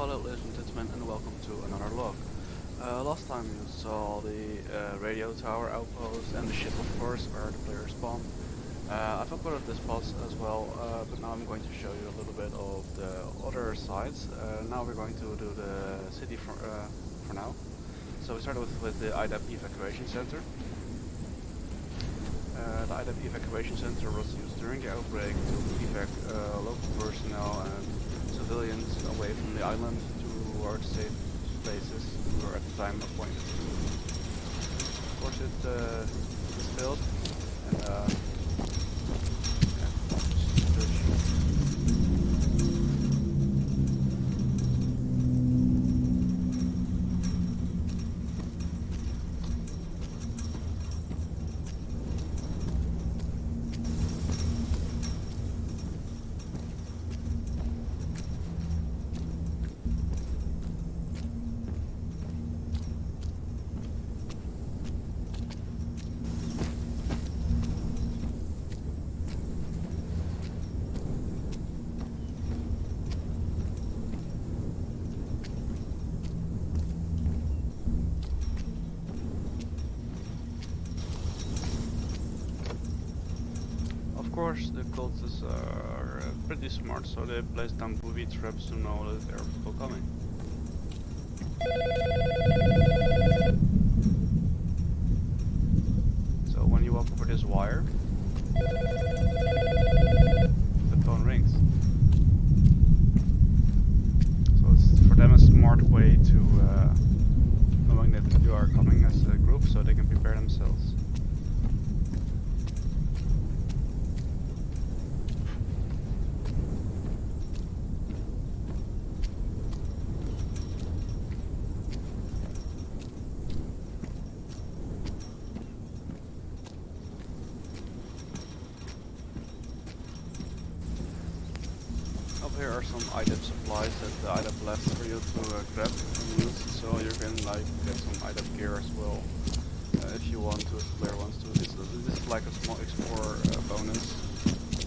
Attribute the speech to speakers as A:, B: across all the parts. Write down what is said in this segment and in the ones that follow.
A: Hello ladies and gentlemen, and welcome to another log. Last time you saw the radio tower outpost and the ship, of course, where the players spawn. I've uploaded this spots as well, but now I'm going to show you a little bit of the other sides. Now we're going to do the city for now. So we started with the IDAP evacuation center. The IDAP evacuation center was used during the outbreak to evac local personnel and civilians away from the island towards safe places who were at the time appointed. Of course it is filled and of course, the cultists are pretty smart, so they place down booby traps to know that there are people coming. So when you walk over this wire, the phone rings. So it's for them a smart way to knowing that you are coming as a group, so they can prepare themselves. Here are some IDAP supplies that the IDAP left for you to grab and use, so you can like get some IDAP gear as well if you want to, if the player wants to. This is like a small explorer bonus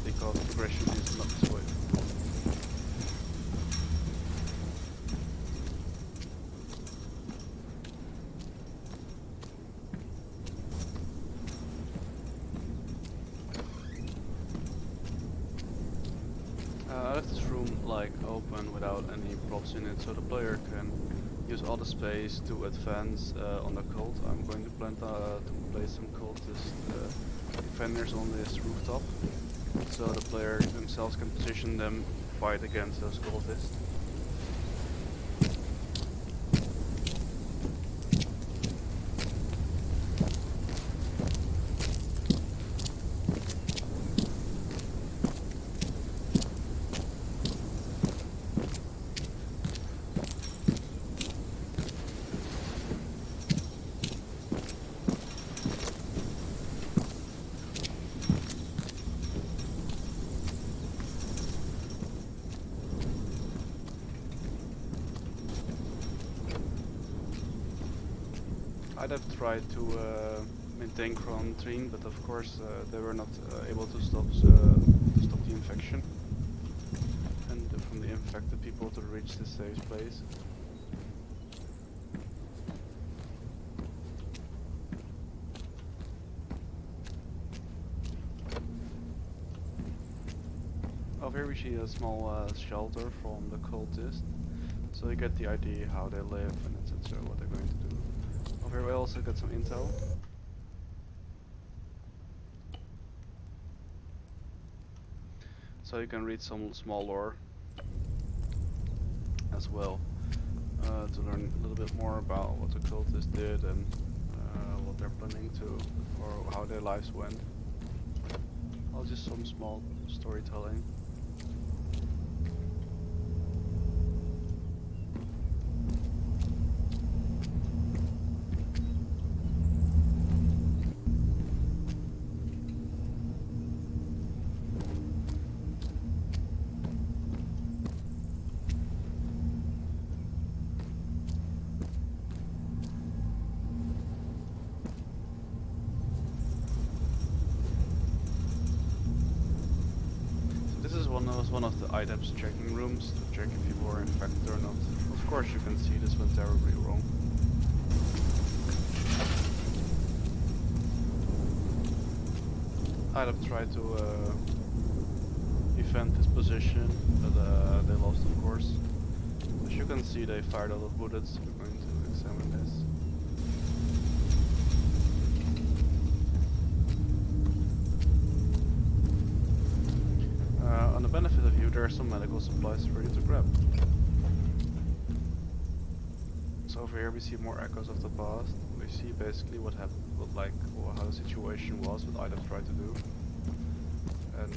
A: because progression is not this way. I left this room like open without any props in it, so the player can use all the space to advance on the cult. I'm going to plan to place some cultist defenders on this rooftop, so the player themselves can position them to fight against those cultists. IDAP tried to maintain quarantine, but of course they were not able to stop the infection and from the infected people to reach the safe place. Over here we see a small shelter from the cultists, so you get the idea how they live and etc. what they're going to do. Over here we also got some intel. So you can read some small lore as well to learn a little bit more about what the cultists did and what they're planning to, or how their lives went. Well, just some small storytelling. One of the IDAP's checking rooms to check if people are infected or not. of course you can see this went terribly wrong. IDAP tried to defend this position, but they lost, of course. As you can see, they fired a lot of bullets. We're going to examine this. On the benefit of you, there are some medical supplies for you to grab. So over here we see more echoes of the past. We see basically what happened, or how the situation was, what IDAP tried to do, and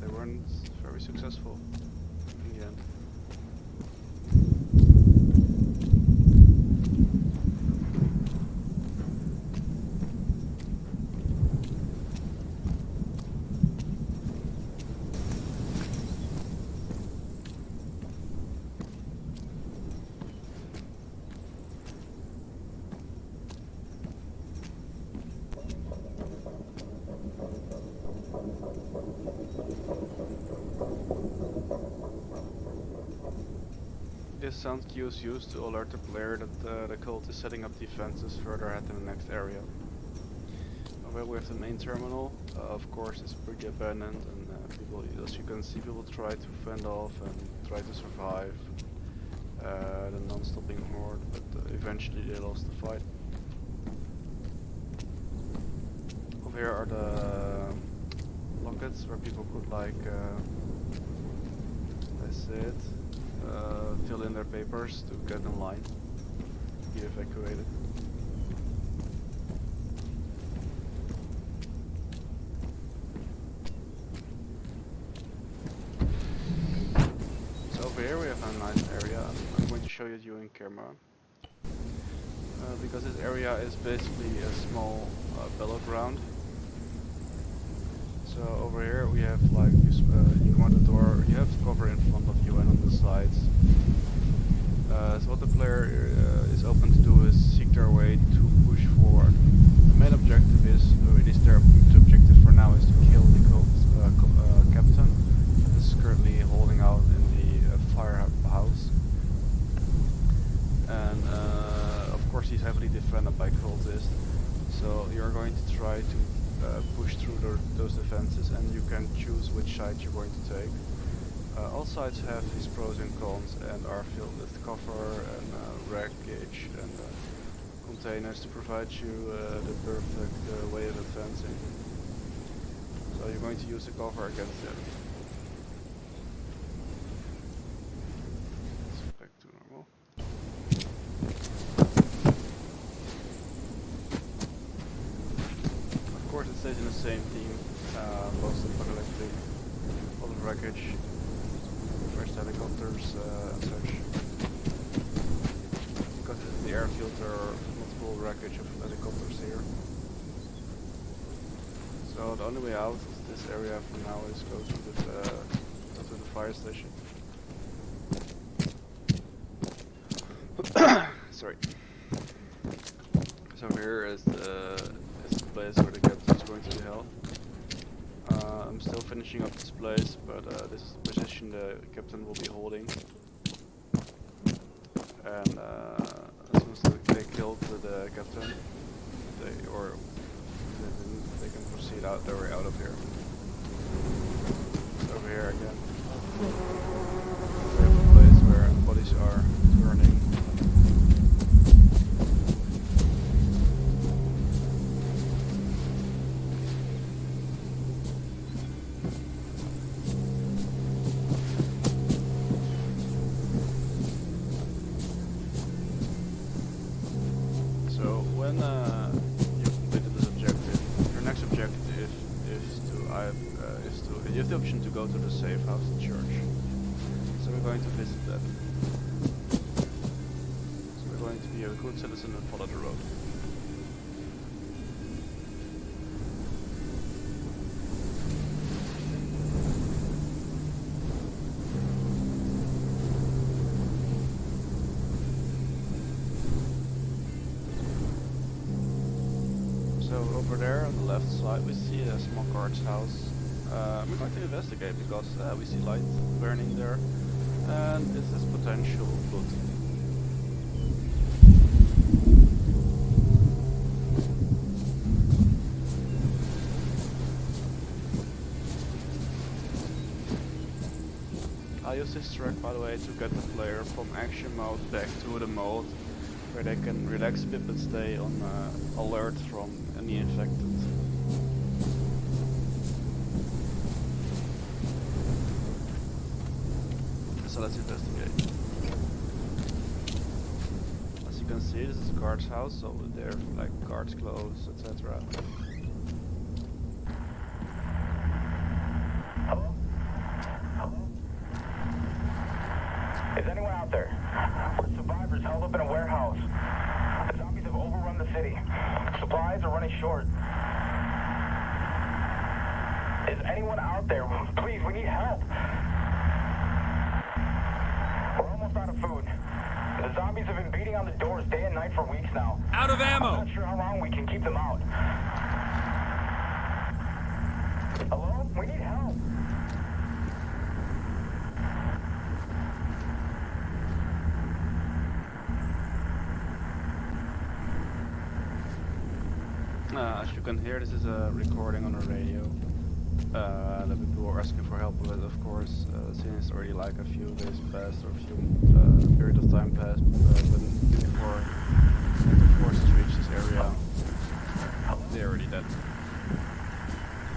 A: they weren't very successful in the end. This sound cue is used to alert the player that the cult is setting up defenses further ahead in the next area. Where we have the main terminal, of course it's pretty abandoned, and people, as you can see, people try to fend off and try to survive the non-stopping horde, but eventually they lost the fight. Over here are the lockets where people could, like, that's it. Fill in their papers to get in line, be evacuated. So over here we have a nice area. I'm going to show you in camera. Because this area is basically a small battleground. So over here we have, like, you come out the door, you have cover in front of you and on the sides. So what the player is open to do is seek their way to push forward. The main objective is, it is their objective for now, is to kill the captain that is currently holding out in the firehouse. And of course he's heavily defended by cultists. So you're going to try to push through those defenses, and you can choose which side you're going to take. All sides have these pros and cons and are filled with cover and wreckage and containers to provide you the perfect way of advancing. So you're going to use the cover against it. Let's back to normal. Of course it stays in the same theme, post-apocalyptic, a lot of wreckage, first helicopters and such. Because it's the airfield, there are multiple wreckage of helicopters here. So the only way out of this area for now is go to the fire station. Sorry. So here is the place where the captain is going to be held. I'm still finishing up this place, but this is the position the captain will be holding. And as soon as they killed the captain, they can proceed out their way out of here. So over here again, we have a place where bodies are burning. You have the option to go to the safe house and church. So we're going to visit that. So we're going to be a good citizen and follow the road. So over there on the left side we see a small guard's house. We're going to investigate because we see light burning there. And this is potential blood. I use this track, by the way, to get the player from action mode back to the mode where they can relax a bit but stay on alert from any infected. So let's investigate. As you can see, this is a guard's house, so there are like guards' clothes, etc.
B: Hello? Hello? Is anyone out there? We're survivors held up in a warehouse. The zombies have overrun the city. Supplies are running short. Is anyone out there? Please, we need help. We're almost out of food. The zombies have been beating on the doors day and night for weeks now.
C: Out of ammo!
B: I'm not sure how long we can keep them out. Hello? We need help.
A: As you can hear, this is a recording on the radio. The people were asking for help with it, of course, since already like a few days passed or a few period of time passed before the forces reached this area. They're already dead.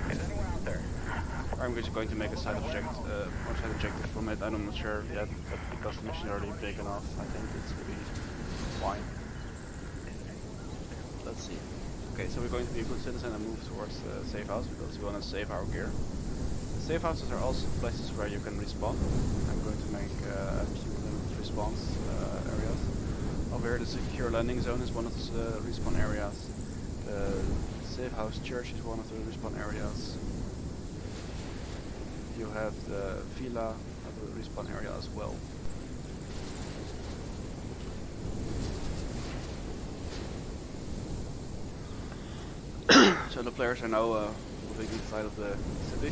B: Is anyone out there?
A: I'm just going to make a side objective from it. I'm not sure yet, but because the mission is already big enough, I think it's going to be fine. Let's see. Okay, so we're going to be a good citizen and move towards the safe house because we want to save our gear. The safe houses are also places where you can respawn. I'm going to make a few limited response areas. Over here, the secure landing zone is one of the respawn areas. The safe house church is one of the respawn areas. You have the villa as a respawn area as well. So the players are now moving inside of the city.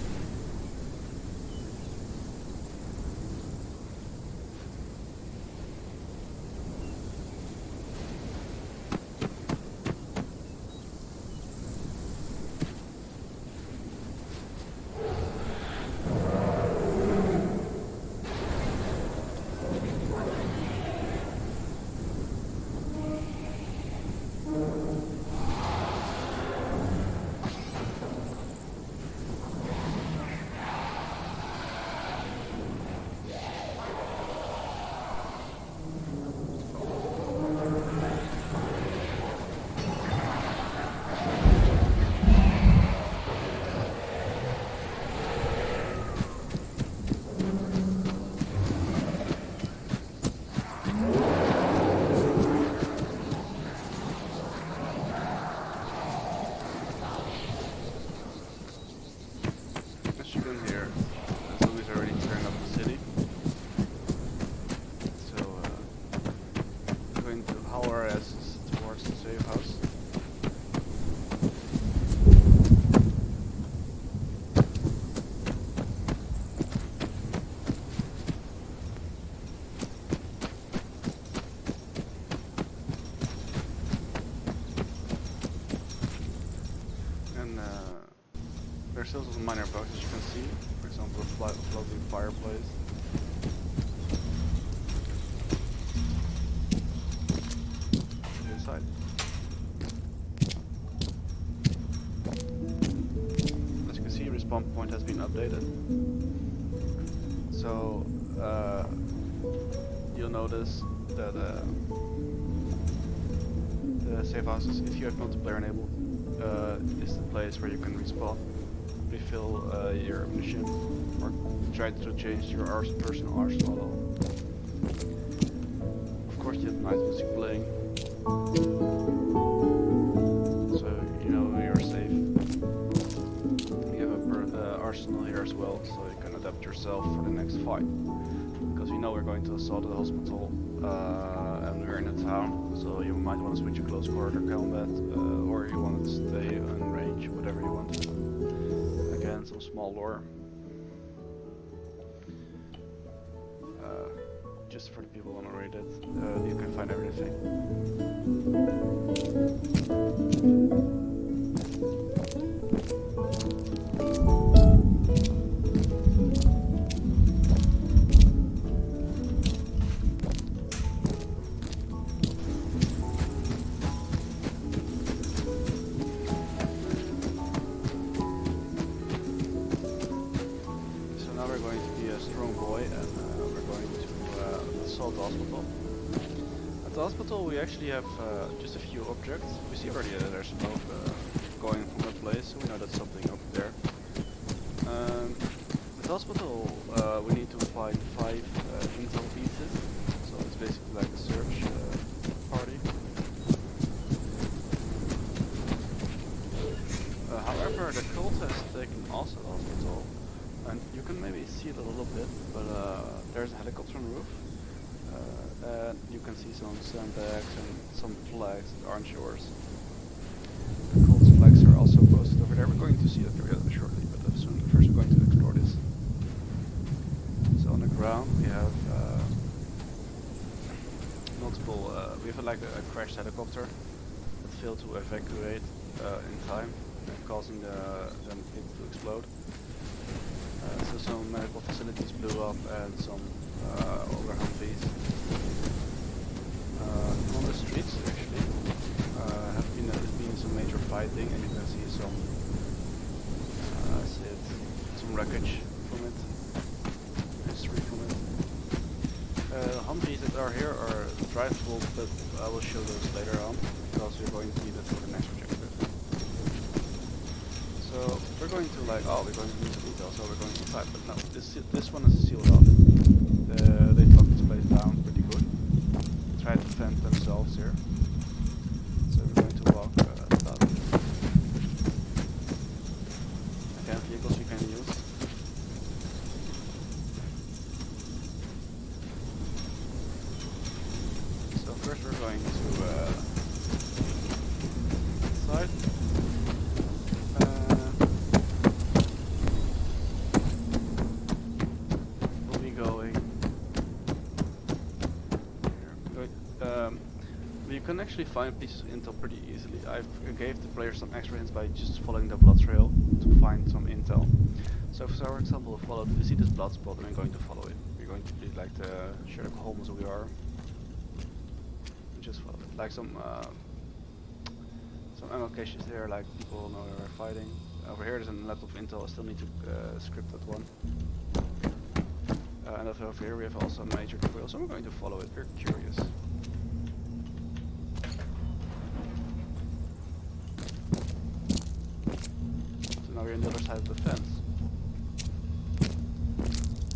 A: There's still some minor bugs as you can see, for example a floating fireplace. Inside. As you can see, respawn point has been updated. So you'll notice that the safe houses, if you have multiplayer enabled, is the place where you can respawn, refill your ammunition, or try to change your personal arsenal. Of course, you have nice music playing, so you know you're safe. You have a arsenal here as well, so you can adapt yourself for the next fight. Because we know we're going to assault the hospital, and we're in a town, so you might want to switch to close quarter combat, or you want to stay in range, whatever you want. Again, some small lore. just for the people who want to read it, you can find everything. The hospital. At the hospital we actually have just a few objects. We see already that there's smoke going from the place, so we know that's something up there. At the hospital we need to find 5 intel pieces, so it's basically like a search party. However, the cult has taken also the hospital, and you can maybe see it a little bit, but there's a helicopter on the roof. And you can see some sandbags and some flags that aren't yours. The cult's flags are also posted over there. We're going to see that shortly, but soon. First we're going to explore this. So on the ground we have multiple, we have like a crashed helicopter that failed to evacuate in time, causing the it to explode. So some medical facilities blew up and some older Humvees. On the streets actually there's been some major fighting, and you can see some wreckage from it, history from it. Humvees that are here are drivable, but I will show those later on because we're going to need it for the next objective. So we're going to we're going to need the details, so we're going to fight, but no, this one is sealed off. They locked this place down pretty good. Try to fend themselves here. So we're going to walk about. Again, vehicles we can use. So first we're going to inside. We'll be going. You can actually find pieces of intel pretty easily. I gave the player some extra hints by just following the blood trail to find some intel. So for example, you see this blood spot and we're going to follow it. We're going to be like the Sherlock Holmes we are. And just follow it. Like some ammo caches there, like people know we're fighting. Over here there's a lot of intel, I still need to script that one. And over here we have also a major trail, so we're going to follow it, we're curious. Now we're on the other side of the fence.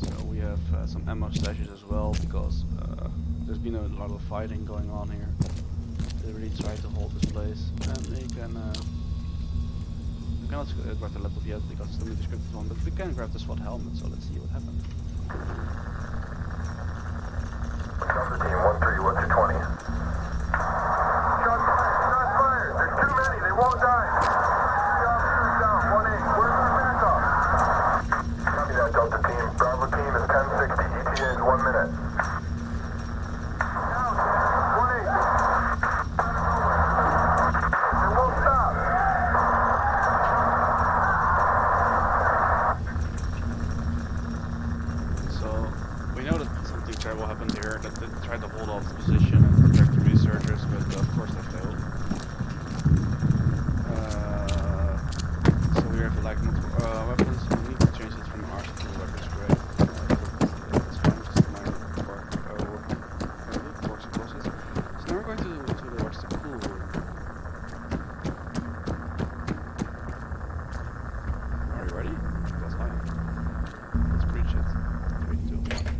A: So we have some ammo stashes as well, because there's been a lot of fighting going on here. They really try to hold this place, and they can we cannot grab the laptop yet because it's still need to script it on, but we can grab the SWAT helmet, so let's see what happens.
B: Delta team 1-3, what's your 20? Shots fired! There's too many, they won't die! Down, 1-8, where's the backup? Copy that, Delta team. Bravo team is 1060, ETA is 1 minute. Down, 1-8. It won't stop.
A: So, we know that something terrible happened here, that they tried to hold off the position and protect the researchers, but of course they failed. So we have like multiple weapons. We need to change this from arms to weapons grade. It's fine, just minor works and process. So now we're going towards the pool room. Are you ready? Because I am. Let's breach it. 3, 2, 1.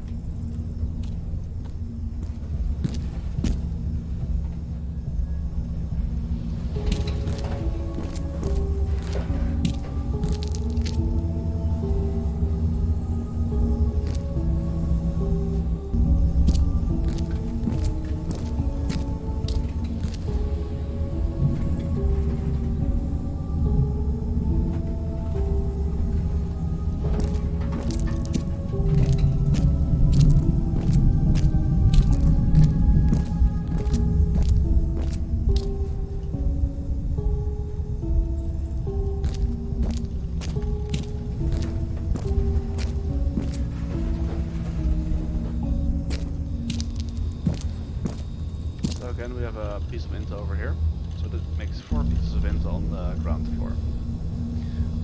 A: again we have a piece of intel over here. So that makes 4 pieces of intel on the ground floor.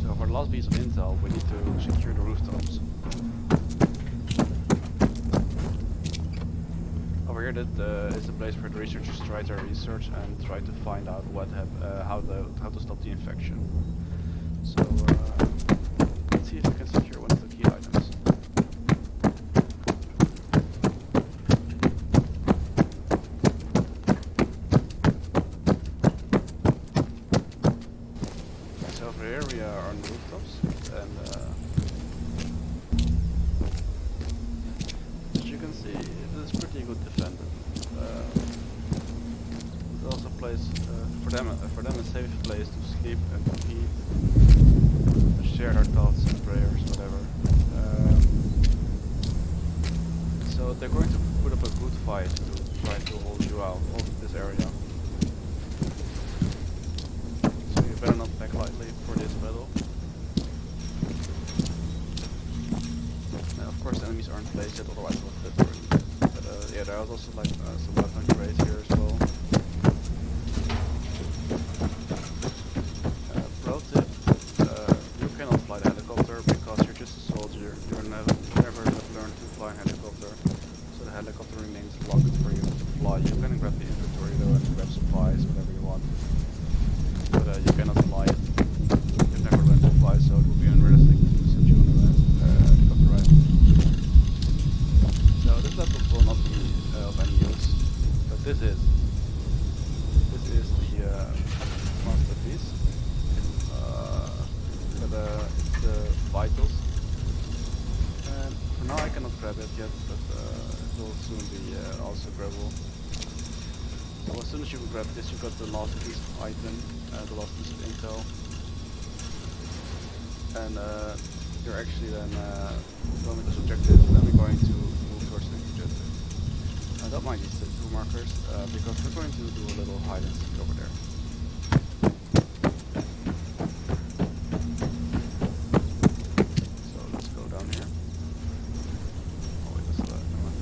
A: So for the last piece of intel, we need to secure the rooftops. Over here, that is the place where the researchers try to research and try to find out what how to stop the infection. So let's see if we can secure one of the key items. So over here we are on the rooftops, and as you can see, it is pretty good defended. It's also a place for them a safe place to sleep and to eat, to share their thoughts and prayers, whatever. So they're going to put up a good fight to try to hold you out of this area. So you better not back lightly for this battle. Now, of course, the enemies aren't placed yet, otherwise we'll fit through. But yeah, there are also like some weapon crates here as well. Pro tip: you cannot fly the helicopter because you're just a soldier. You're never have learned to fly a helicopter, so the helicopter remains locked for you to fly. You can grab the inventory though and grab supplies, whatever you want. But you cannot fly it. You've never learned to fly, so it would be unrealistic to send you on a helicopter ride. So this laptop will not be of any use, but this is the masterpiece. It's the vitals. And for now I cannot grab it yet, but it will soon be also grabbable. So as soon as you grab this, you got the last piece of item, the last piece of intel, and you're actually then going with this objective, and then we're going to move towards the next objective. I don't mind these 2 markers because we're going to do a little hide and seek over there. So let's go down here. Oh wait, that's never mind.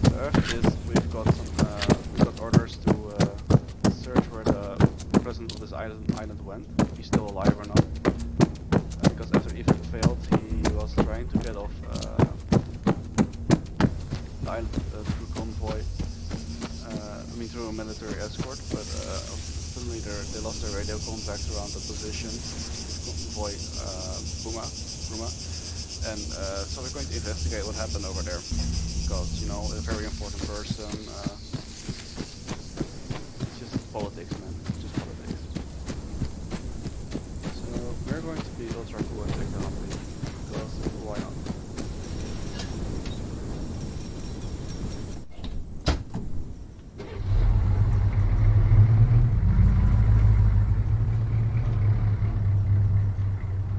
A: So after this, we've got orders to search where the president of this island went, if he's still alive or not. Because after EPIDEMIC failed, he was trying to get off the island through convoy. Through a military escort, but suddenly they lost their radio contact around the position. Convoy Puma, and so we're going to investigate what happened over there, because you know, a very important person. It's just politics, man. It's just politics. So we're going to be ultra cool and take the Humvee, because why not?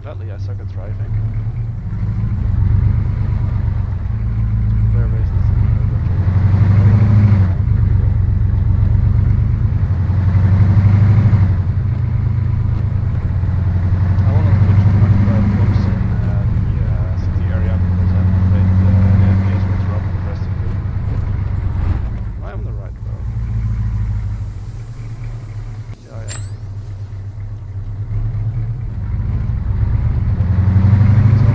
A: Gladly, I suck at driving. Player base needs to be I will not put too much blocks in the city area because I'm afraid the FPS will drop drastically. Am I on the right road? Yeah, I am. So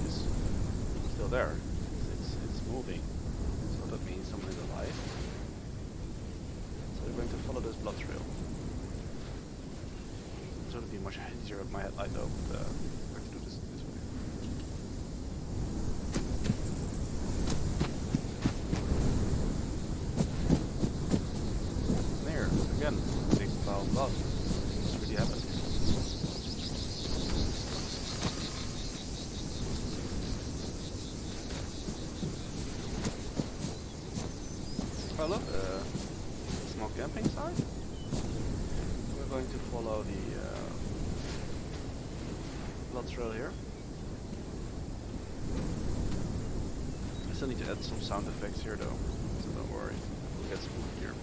A: is still there. It's moving. So that means someone is alive. So we're going to follow this blood trail. This would be much easier with my headlight though, but we're going to do this way. There, again, big pile of blood. This really happened. Oh look, small camping site. We're going to follow the blood trail here. I still need to add some sound effects here though, so don't worry, we'll get smooth here.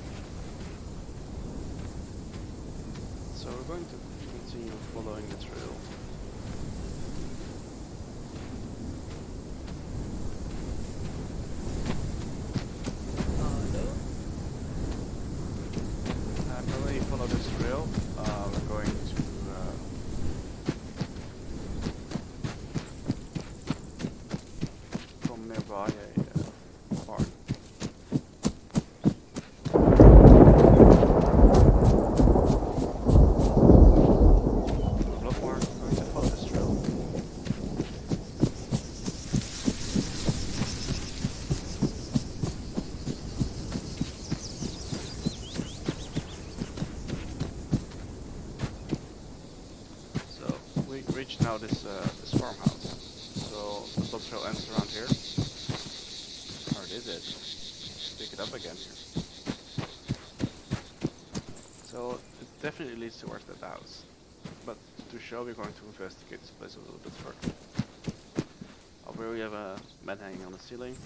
A: So we're going to continue following the trail. When we follow this trail, we're going to come nearby a barn. Blood mark, we're going to follow this trail. We reached now this farmhouse. So the blood trail ends around here. Or did it? Pick it up again here. So it definitely leads towards that house. But to show, we're going to investigate this place a little bit further. Over here we have a man hanging on the ceiling.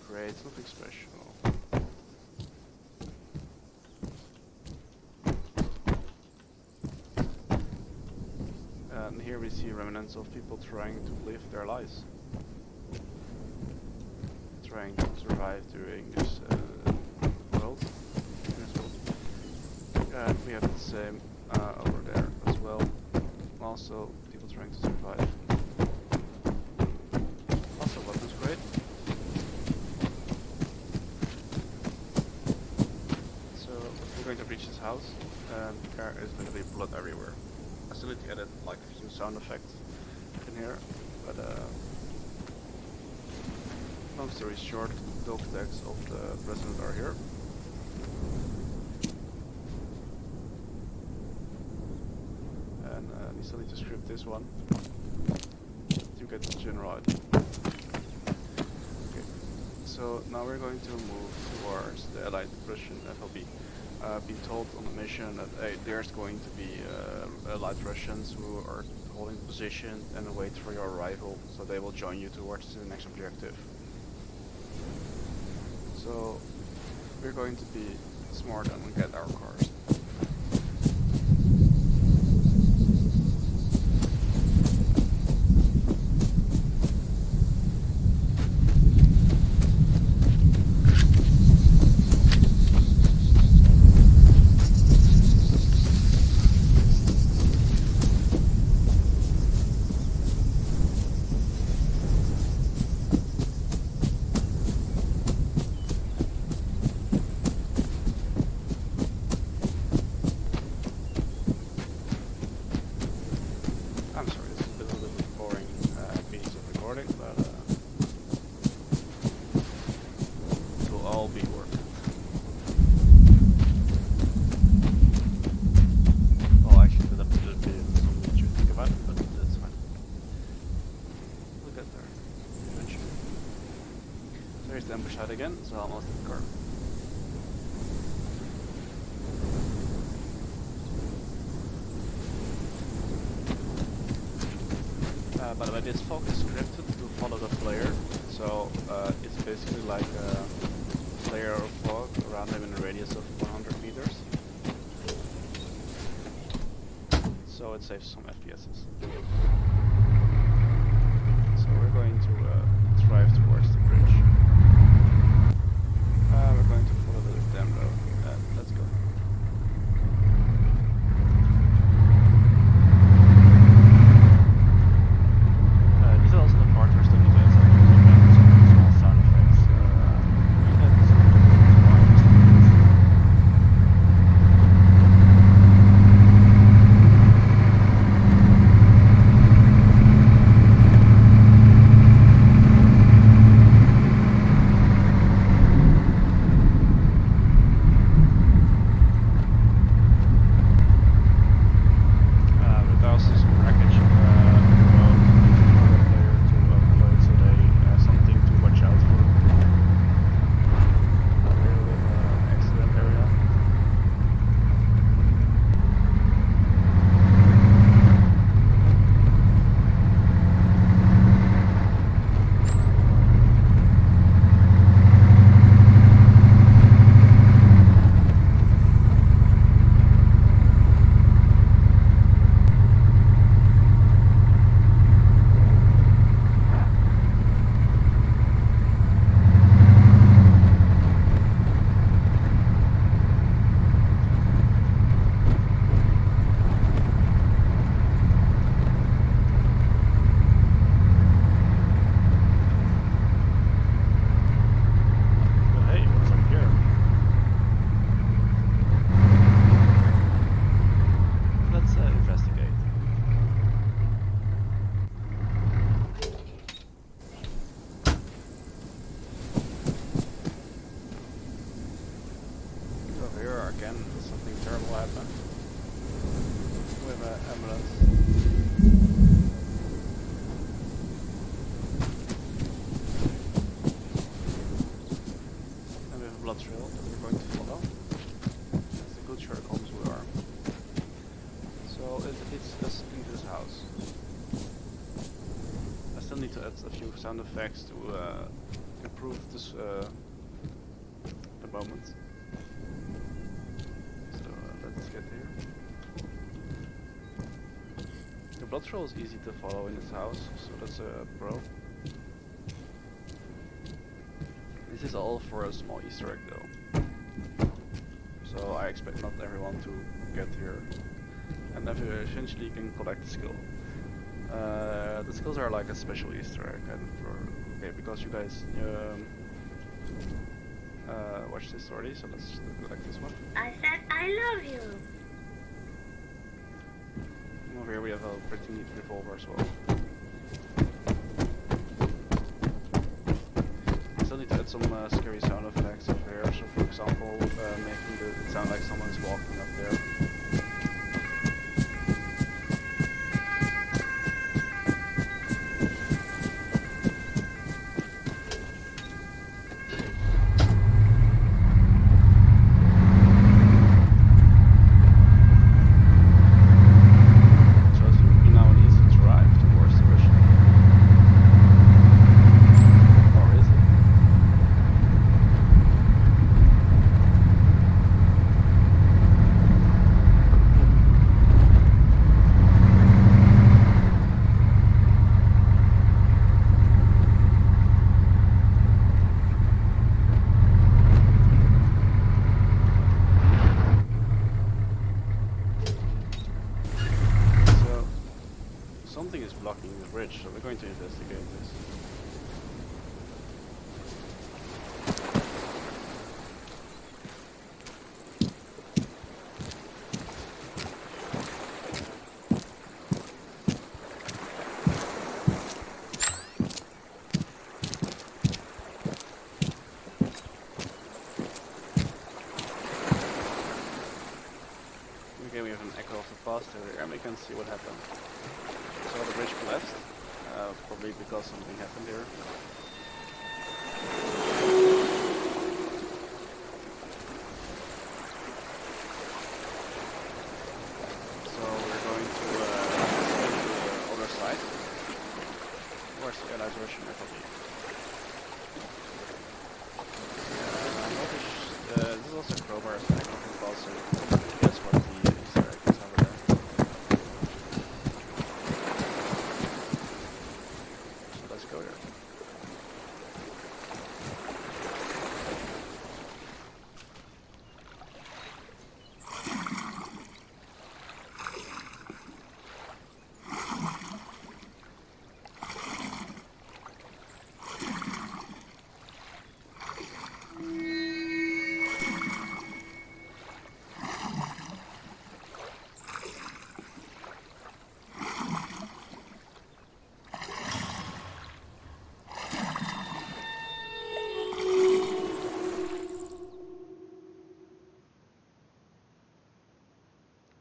A: Great, nothing special. And here we see remnants of people trying to live their lives. Trying to survive during this world. And we have the same over there as well. Also, people trying to survive. Also, weapons crate. So, we're going to reach this house, and there is literally blood everywhere. I still need to edit like a few sound effects in here, but long story short, the dog tags of the president are here. And we still need to script this one to get the general idea. Okay, so now we're going to move towards the Allied Russian FLB. Been told on the mission that there's going to be Allied Russians who are holding position and wait for your arrival, so they will join you towards the next objective. So we're going to be smart and get our cars. There's the ambush side again, so almost in the car. By the way, this fog is scripted to follow the flare, so it's basically like a flare of fog around him in a radius of 100 meters. So it saves some FPSs. So we're going to drive towards the bridge. We're going to follow the damn road. Let's go. need to add a few sound effects to improve this the moment. So let's get here. The blood trail is easy to follow in this house, so that's a pro. This is all for a small Easter egg though. So I expect not everyone to get here. And eventually you can collect the skill. The skills are like a special Easter egg, and okay, because you guys watched this already, so let's collect this one.
C: I said I love you.
A: Over here we have a pretty neat revolver as well. Still need to add some scary sound effects over here. So for example, making it sound like someone is walking up there. Something is blocking the bridge, so we're going to investigate this. Okay, we have an echo of the past here, and we can see what happened. So the bridge collapsed, probably because something happened here. So we're going to the other side. Where's the allied Russian FOB? This is also crowbar, so I can also guess what the Easter egg is over there. Let's go there.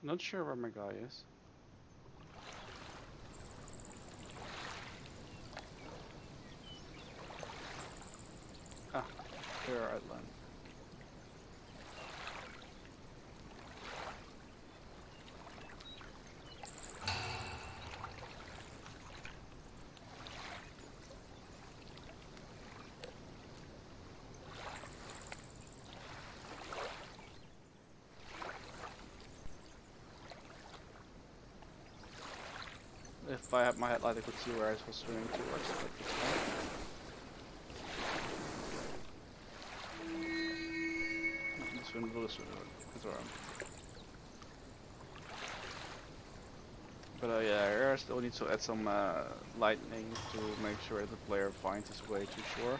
A: Not sure where my guy is. Ah, clear outline. If I had my headlight, I could see where I was swimming towards. But it's fine. This wind will swim around. But yeah, here I still need to add some lightning to make sure the player finds his way to shore.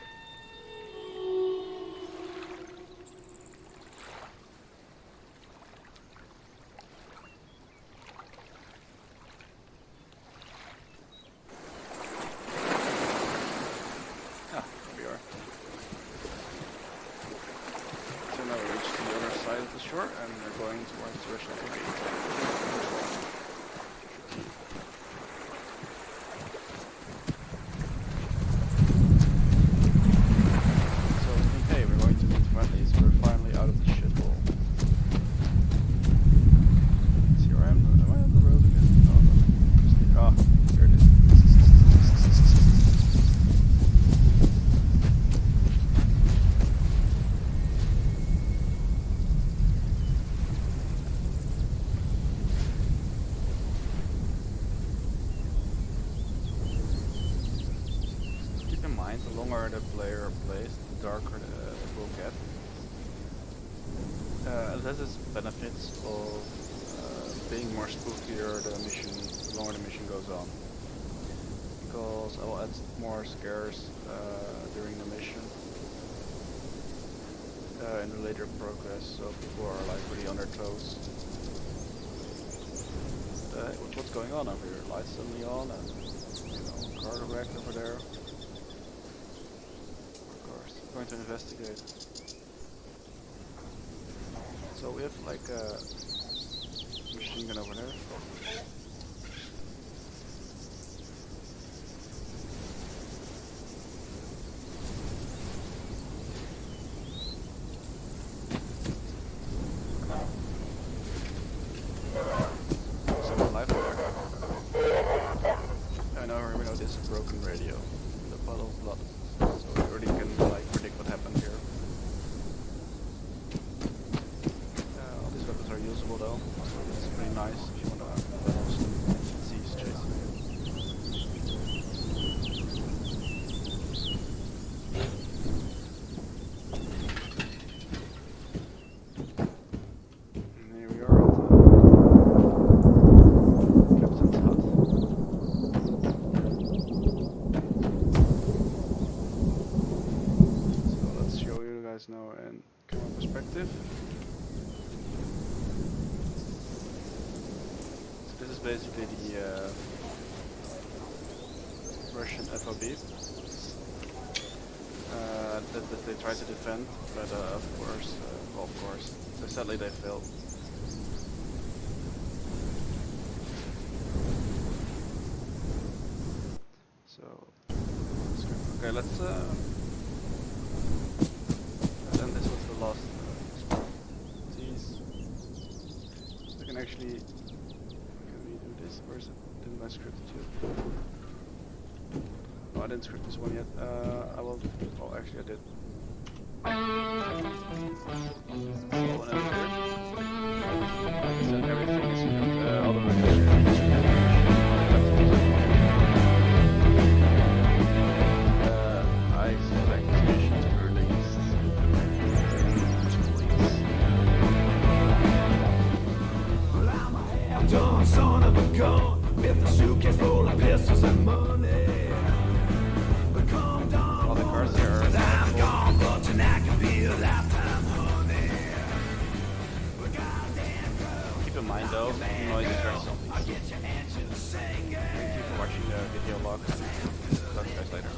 A: And we're going towards the Russian FOB. So, okay, we're going to meet friendlies. We're finally out of the shithole. Let's see where I am. Am I on the road again? No, no. Just, here it is. mind. The longer the player plays, the darker it will get. This is benefits of being more spookier the longer the mission goes on. Because I will add more scares during the mission in the later progress, so people are like really on their toes. What's going on over here? Lights suddenly on and car wrecked over there. Of course, I'm going to investigate. So we have like a machine gun over there. This broken radio with a puddle of blood, so we already can like predict what happened here. All these weapons are usable though, so it's pretty nice if you want to seize chasing And here we are at Captain's hut. Now in camera perspective. So this is basically the Russian FOB that they try to defend, but of course, so sadly they failed. So okay, let's. And this was the last spot. These. We can actually. Can we do this? Where is it? Didn't I script it yet? Oh, I didn't script this one yet. I will. Oh, actually, I did. Oh, and over here. Like I said, everything is scripted. All the registration is scripted. I select mission to release.
C: Done son of a gun with a suitcase full of pistols and money. But come down,
A: all the cars here are
C: I'm gone, but tonight can be a lifetime, honey.
A: Keep in mind though, noise is very zombies. Thank you for watching the video log. Talk to you guys later.